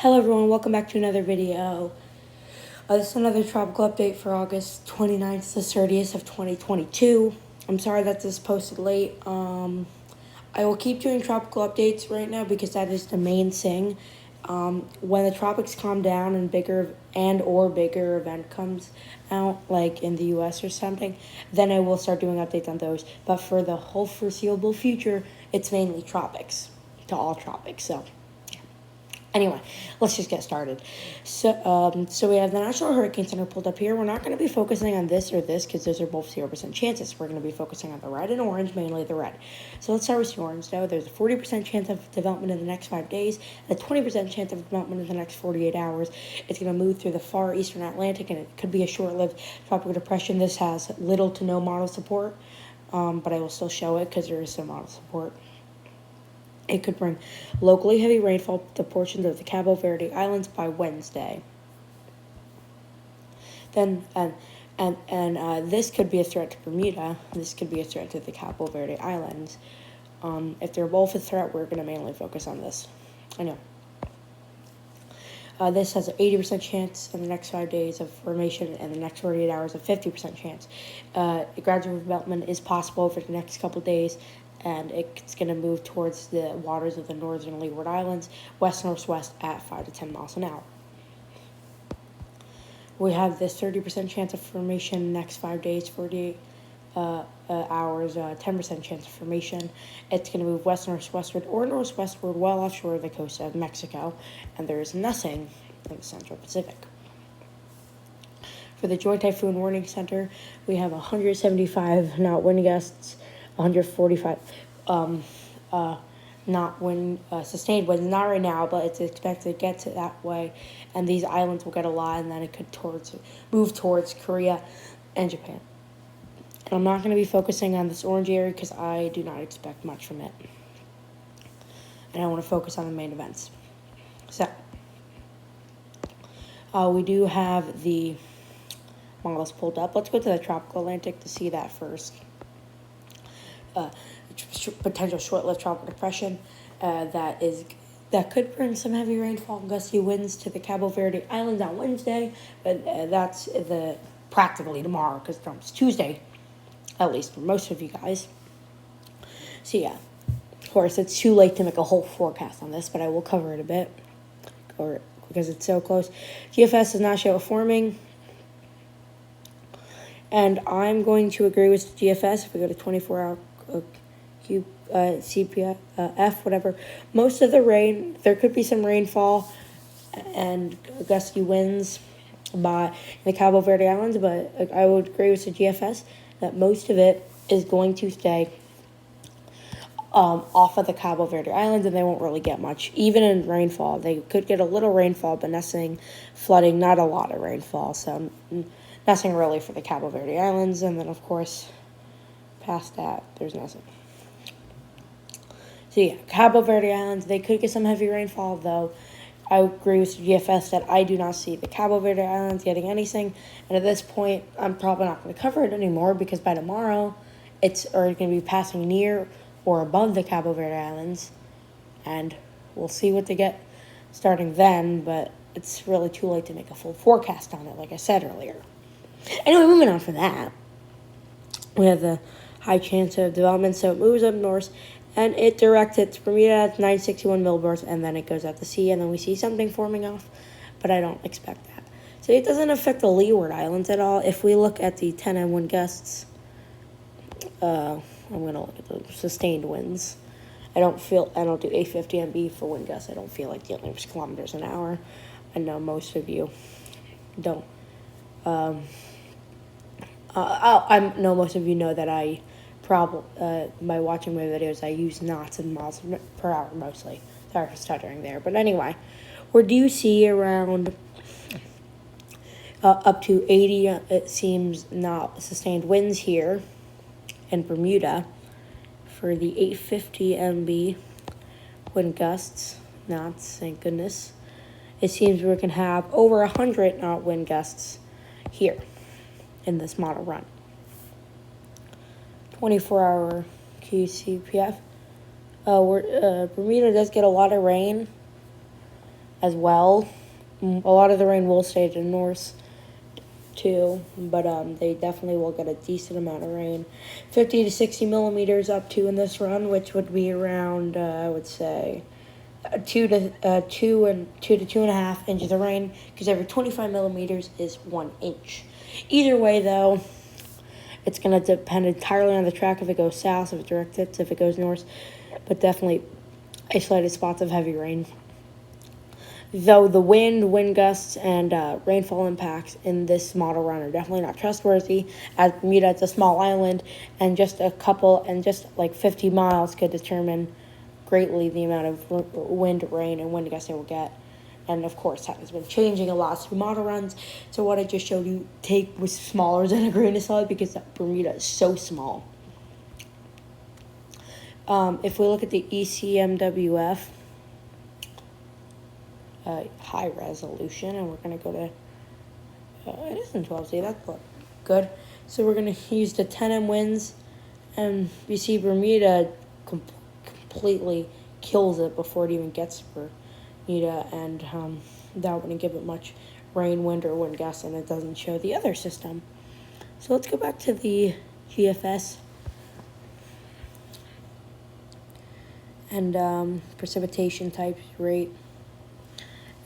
Hello everyone, welcome back to another video. This is another tropical update for August 29th to 30th of 2022. I'm sorry that this posted late. I will keep doing tropical updates right now because that is the main thing. When the tropics calm down and bigger event comes out, like in the US or something, then I will start doing updates on those. But for the whole foreseeable future, it's mainly tropics, to all tropics, so... Anyway, let's just get started. So we have the National Hurricane Center pulled up here. We're not going to be focusing on this or this because those are both 0% chances. We're going to be focusing on the red and orange, mainly the red. So let's start with the orange, though. There's a 40% chance of development in the next 5 days, and a 20% chance of development in the next 48 hours. It's going to move through the far eastern Atlantic, and it could be a short-lived tropical depression. This has little to no model support, but I will still show it because there is some model support. It could bring locally heavy rainfall to portions of the Cabo Verde Islands by Wednesday. Then, this could be a threat to Bermuda. This could be a threat to the Cabo Verde Islands. If they're both a threat, we're going to mainly focus on this. I know. This has an 80% chance in the next 5 days of formation, and the next 48 hours a 50% chance. Gradual development is possible over the next couple days, and it's going to move towards the waters of the northern Leeward Islands, west-northwest at 5 to 10 miles an hour. We have this 30% chance of formation next 5 days, 48 hours, 10% chance of formation. It's going to move west-northwestward or northwestward well offshore the coast of Mexico, and there is nothing in the Central Pacific. For the Joint Typhoon Warning Center, we have 175 knot wind gusts, 145 sustained winds, not right now, but it's expected to get to that way, and these islands will get a lot, and then it could move towards Korea and Japan. And I'm not going to be focusing on this orange area because I do not expect much from it, and I want to focus on the main events. So we do have the models pulled up. Let's go to the tropical Atlantic to see that first. Potential short-lived tropical depression that could bring some heavy rainfall and gusty winds to the Cabo Verde Islands on Wednesday, but that's practically tomorrow because it's Tuesday, at least for most of you guys. So yeah, of course it's too late to make a whole forecast on this, but I will cover it a bit, because it's so close. GFS does not show it forming. And I'm going to agree with GFS if we go to 24-hour ECMWF, whatever. Most of the rain, there could be some rainfall and gusty winds by the Cabo Verde Islands, but I would agree with the GFS that most of it is going to stay off of the Cabo Verde Islands, and they won't really get much. Even in rainfall, they could get a little rainfall, but nothing flooding, not a lot of rainfall, so... nothing really for the Cabo Verde Islands, and then, of course, past that, there's nothing. So, yeah, Cabo Verde Islands, they could get some heavy rainfall, though. I agree with GFS that I do not see the Cabo Verde Islands getting anything, and at this point, I'm probably not going to cover it anymore, because by tomorrow, it's going to be passing near or above the Cabo Verde Islands, and we'll see what they get starting then, but it's really too late to make a full forecast on it, like I said earlier. Anyway, moving on from that, we have the high chance of development, so it moves up north, and it directs it to Bermuda at 961 millibars, and then it goes out to sea, and then we see something forming off, but I don't expect that. So it doesn't affect the Leeward Islands at all. If we look at the 10 and wind gusts, I'm going to look at the sustained winds. I don't do 850 MB for wind gusts. I don't feel like dealing with kilometers an hour. I know most of you don't. I know most of you know that by watching my videos, I use knots and miles per hour mostly. Sorry for stuttering there. But anyway, where do you see around up to 80, it seems, not sustained winds here in Bermuda for the 850 MB wind gusts, knots, thank goodness. It seems we can have over 100 knot wind gusts here in this model run. 24-hour QCPF. Bermuda does get a lot of rain as well. A lot of the rain will stay to the north too, but they definitely will get a decent amount of rain. 50 to 60 millimeters up to in this run, which would be around, I would say, 2 to 2.5 inches of rain, because every 25 millimeters is 1 inch. Either way, though, it's going to depend entirely on the track, if it goes south, if it direct hits, if it goes north, but definitely isolated spots of heavy rain. Though the wind gusts, and rainfall impacts in this model run are definitely not trustworthy, as Bermuda is a small island, and just like 50 miles could determine greatly the amount of wind, rain, and wind gusts they will get. And of course, that has been changing a lot through model runs. So what I just showed you was smaller than a grain of salt, because Bermuda is so small. If we look at the ECMWF, high resolution, and we're going to go to, it isn't 12Z, that's good. So we're going to use the 10M winds, and you see Bermuda completely kills it before it even gets to Bermuda, and that wouldn't give it much rain, wind, or wind gusts, and it doesn't show the other system. So let's go back to the GFS and precipitation type rate.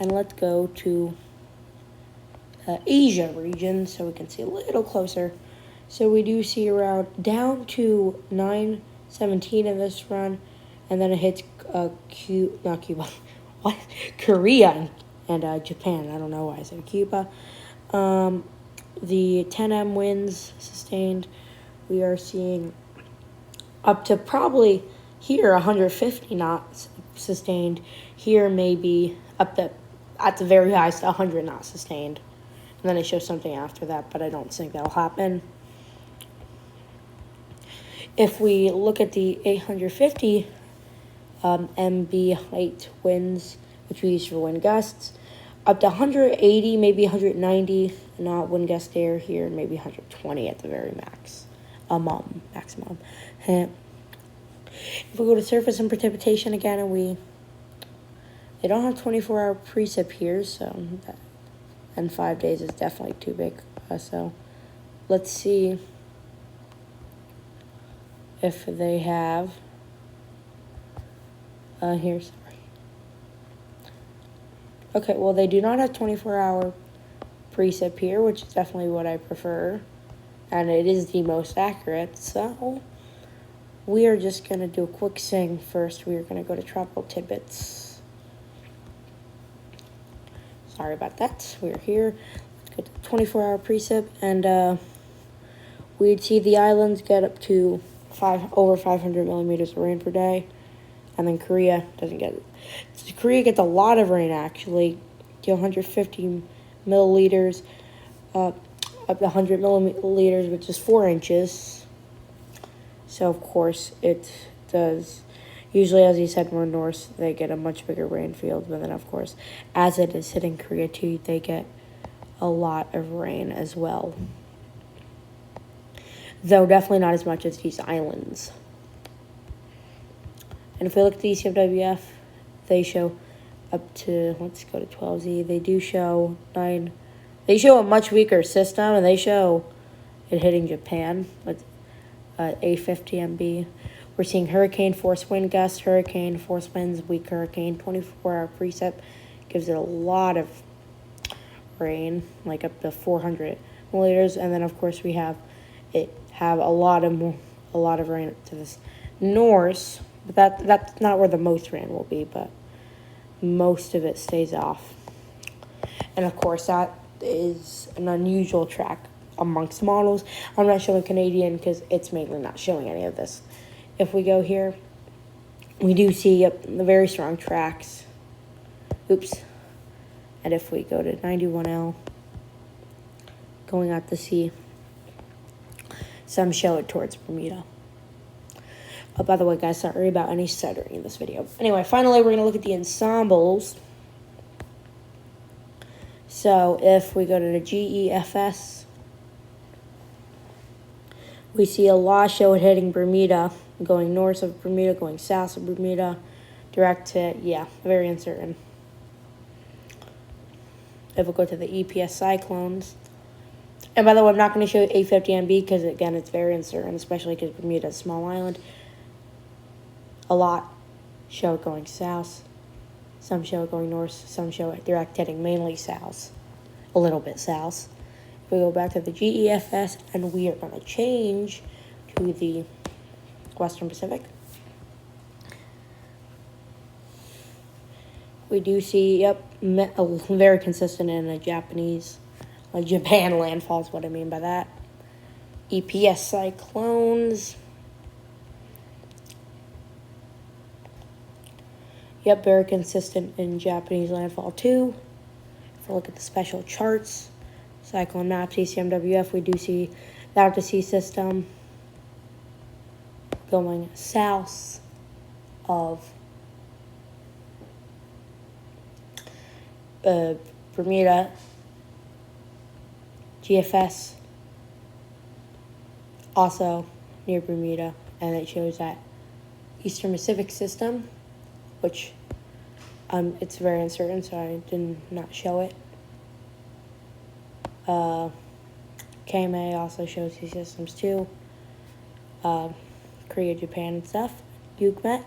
And let's go to Asia region so we can see a little closer. So we do see around down to 917 in this run, and then it hits Korea and Japan. I don't know why I said Cuba. The 10M winds sustained, we are seeing up to probably here 150 knots sustained. Here maybe up to, at the very highest, 100 knots sustained. And then it shows something after that, but I don't think that'll happen. If we look at the 850 MB height winds, which we use for wind gusts, up to 180, maybe 190 knot wind gust there. Here, maybe 120 at the very maximum. If we go to surface and precipitation again, and they don't have 24-hour precip here, so and 5 days is definitely too big. So let's see if they have here. Sorry. Okay, well, they do not have 24-hour precip here, which is definitely what I prefer, and it is the most accurate. So we are just going to do a quick sing first. We are going to go to tropical tidbits. Sorry about that. We're here. Let's go to 24-hour precip, and we'd see the islands get up to over 500 millimeters of rain per day, and then Korea doesn't get it. So Korea gets a lot of rain, actually, to 150 milliliters, up to 100 milliliters, which is 4 inches. So, of course, it does. Usually, as you said, more north, they get a much bigger rain field. But then, of course, as it is hitting Korea, too, they get a lot of rain as well. Though definitely not as much as these islands. And if we look at the ECMWF, they show up to, let's go to 12Z. They do show 9. They show a much weaker system, and they show it hitting Japan with 850 MB. We're seeing hurricane force wind gusts, hurricane force winds, weak hurricane. 24-hour precip gives it a lot of rain, like up to 400 milliliters. And then, of course, we have a lot of rain to this north. But that's not where the most rain will be, but most of it stays off. And of course, that is an unusual track amongst models. I'm not showing Canadian because it's mainly not showing any of this. If we go here, we do see the very strong tracks. Oops. And if we go to 91L, going out to sea, some show it towards Bermuda. Oh, by the way, guys, sorry about any stuttering in this video. Anyway, finally, we're going to look at the ensembles. So if we go to the GEFS, we see a lot show it hitting Bermuda, going north of Bermuda, going south of Bermuda, direct to, very uncertain. If we go to the EPS cyclones, and by the way, I'm not going to show A50MB because, again, it's very uncertain, especially because Bermuda is a small island. A lot show it going south. Some show it going north. Some show it direct heading mainly south. A little bit south. If we go back to the GEFS, and we are going to change to the Western Pacific. We do see, yep, very consistent in the Japanese, Japan landfall is what I mean by that. EPS cyclones. Yep, very consistent in Japanese landfall too. If we look at the special charts, cyclone maps, ECMWF, we do see the out to sea system going south of Bermuda, GFS, also near Bermuda, and it shows that Eastern Pacific system, which it's very uncertain, so I did not show it. KMA also shows these systems too. Korea, Japan, and stuff. Yukmet,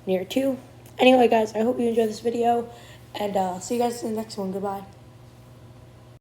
near 2. Anyway, guys, I hope you enjoyed this video, and see you guys in the next one. Goodbye.